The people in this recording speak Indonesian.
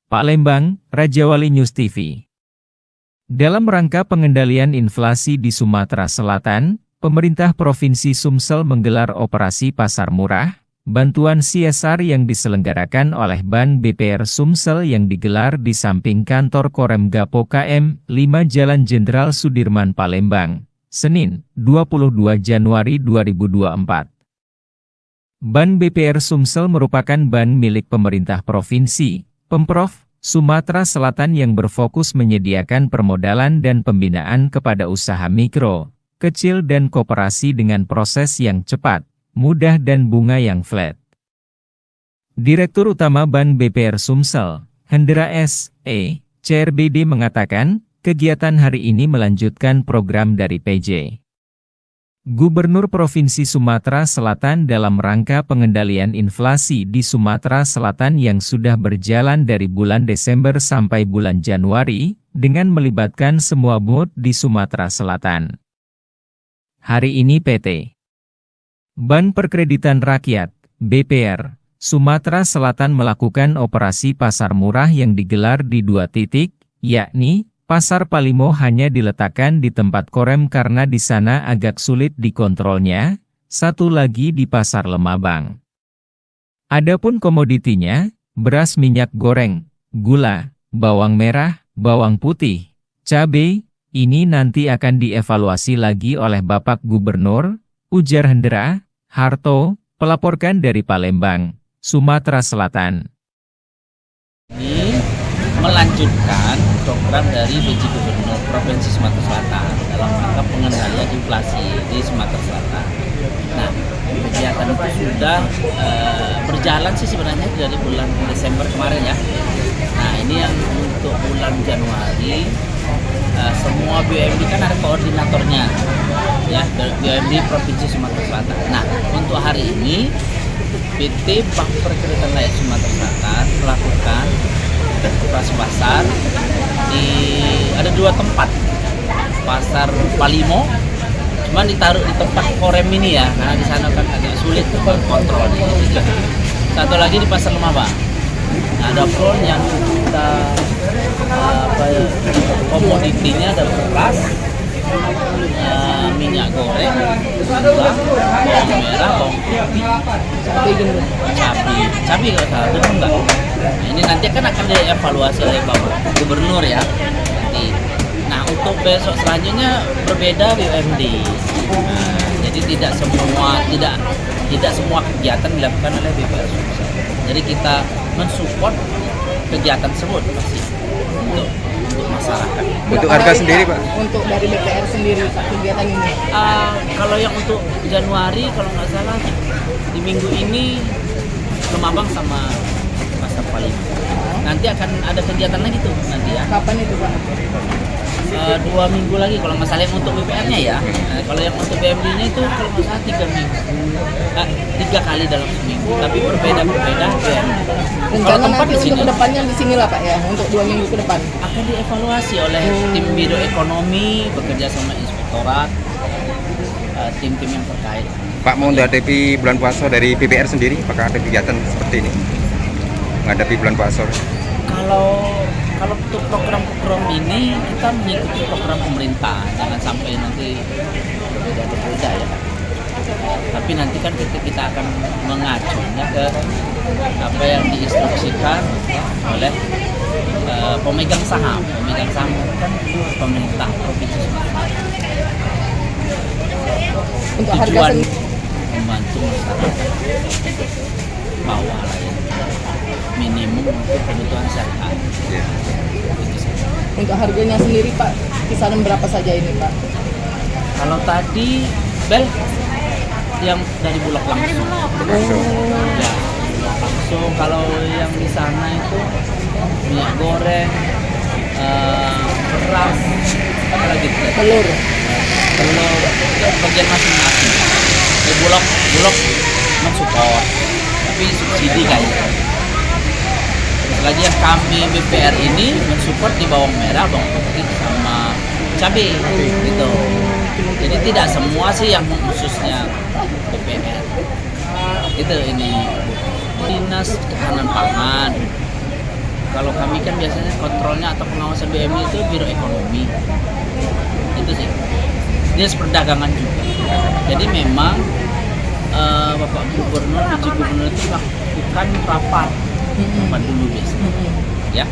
Palembang, Rajawali News TV. Dalam rangka pengendalian inflasi di Sumatera Selatan, pemerintah Provinsi Sumsel menggelar operasi pasar murah, bantuan CSR yang diselenggarakan oleh Ban BPR Sumsel yang digelar di samping kantor Korem Gapo KM 5 Jalan Jenderal Sudirman Palembang, Senin, 22 Januari 2024. Ban BPR Sumsel merupakan ban milik pemerintah provinsi, Pemprov Sumatera Selatan yang berfokus menyediakan permodalan dan pembinaan kepada usaha mikro, kecil dan koperasi dengan proses yang cepat, mudah dan bunga yang flat. Direktur Utama Ban BPR Sumsel, Hendra S.E. CRBD mengatakan, kegiatan hari ini melanjutkan program dari PJ Gubernur Provinsi Sumatera Selatan dalam rangka pengendalian inflasi di Sumatera Selatan yang sudah berjalan dari bulan Desember sampai bulan Januari, dengan melibatkan semua booth di Sumatera Selatan. Hari ini PT Ban Perkreditan Rakyat, BPR, Sumatera Selatan melakukan operasi pasar murah yang digelar di 2 titik, yakni Pasar Palimo hanya diletakkan di tempat Korem karena di sana agak sulit dikontrolnya, satu lagi di Pasar Lemabang. Adapun komoditinya, beras minyak goreng, gula, bawang merah, bawang putih, cabai, ini nanti akan dievaluasi lagi oleh Bapak Gubernur, ujar Hendra Harto, pelaporkan dari Palembang, Sumatera Selatan. Melanjutkan program dari PJ Gubernur Provinsi Sumatera Selatan dalam rangka pengendalian inflasi di Sumatera Selatan. Nah, kegiatan itu sudah berjalan sih sebenarnya dari bulan Desember kemarin ya. Nah, ini yang untuk bulan Januari, semua BUMD kan ada koordinatornya, ya, BUMD Provinsi Sumatera Selatan. Nah, untuk hari ini PT Bank Perkreditan Rakyat Sumatera Selatan melakukan operasi pasar ada 2 tempat, Pasar Palimo, cuma ditaruh di tempat Korem ini ya, karena di sana kan agak sulit untuk kontrol. Satu lagi di Pasar Lemabang. Nah, ada pun yang kita komoditinya ada beras, minyak goreng, gula, bawang merah, bawang putih, cabai kalau salah, betul enggak? Nah, ini nanti kan akan dievaluasi oleh Bapak Gubernur ya. Nanti. Nah, untuk besok selanjutnya berbeda BUMD. Nah, jadi tidak semua kegiatan dilakukan oleh BPR Sumsel. Jadi kita mensupport kegiatan tersebut pasti untuk masyarakat. Untuk harga sendiri Pak? Untuk dari BPR sendiri kegiatan ini? Kalau yang untuk Januari kalau nggak salah di minggu ini Lemabang sama Pasar Palimo. Nanti akan ada kegiatan lagi tuh nanti ya. Kapan itu Pak? 2 minggu lagi kalau nggak salah yang untuk BPR-nya ya. Kalau yang untuk BMD-nya itu kalau nggak salah 3 minggu, 3 kali dalam seminggu. Tapi berbeda. Kalau tempat nanti di sini untuk kedepannya di sini lah Pak ya, untuk 2 minggu ke depan. Akan dievaluasi oleh tim biro ekonomi bekerja sama inspektorat, tim-tim yang terkait. Pak, mau menghadapi bulan puasa dari BPR sendiri, apakah ada kegiatan seperti ini menghadapi bulan puasa? Kalau untuk program-program ini kita mengikuti program pemerintah, jangan sampai nanti berbeda ya. Tapi nanti kan kita akan mengacunya ke apa yang diinstruksikan oleh pemegang saham. Pemegang saham kan pemerintah provinsi Sumatera. Untuk Tujuan harga membantu masyarakat bawah lah ya, minimum untuk kebutuhan sehari-hari. Untuk harganya sendiri Pak, kisaran berapa saja ini Pak? Kalau tadi Bel yang dari Bulog langsung. Ya, langsung. Kalau yang di sana itu minyak goreng, beras, apa lagi? Telur, bagian masing-masing. Bulog mensupport, tapi subsidi kayaknya. Terus lagi yang kami BPR ini mensupport di bawang merah, bawang putih sama cabai gitu. Jadi tidak semua sih yang khususnya BPR. Itu ini Dinas Ketahanan Pangan, Kalau kami kan biasanya kontrolnya atau pengawasan BMI itu Biro Ekonomi. Itu sih. Dinas Perdagangan juga. Jadi memang Bapak Gubernur, PJ Gubernur itu melakukan rapat dulu biasanya. Ya.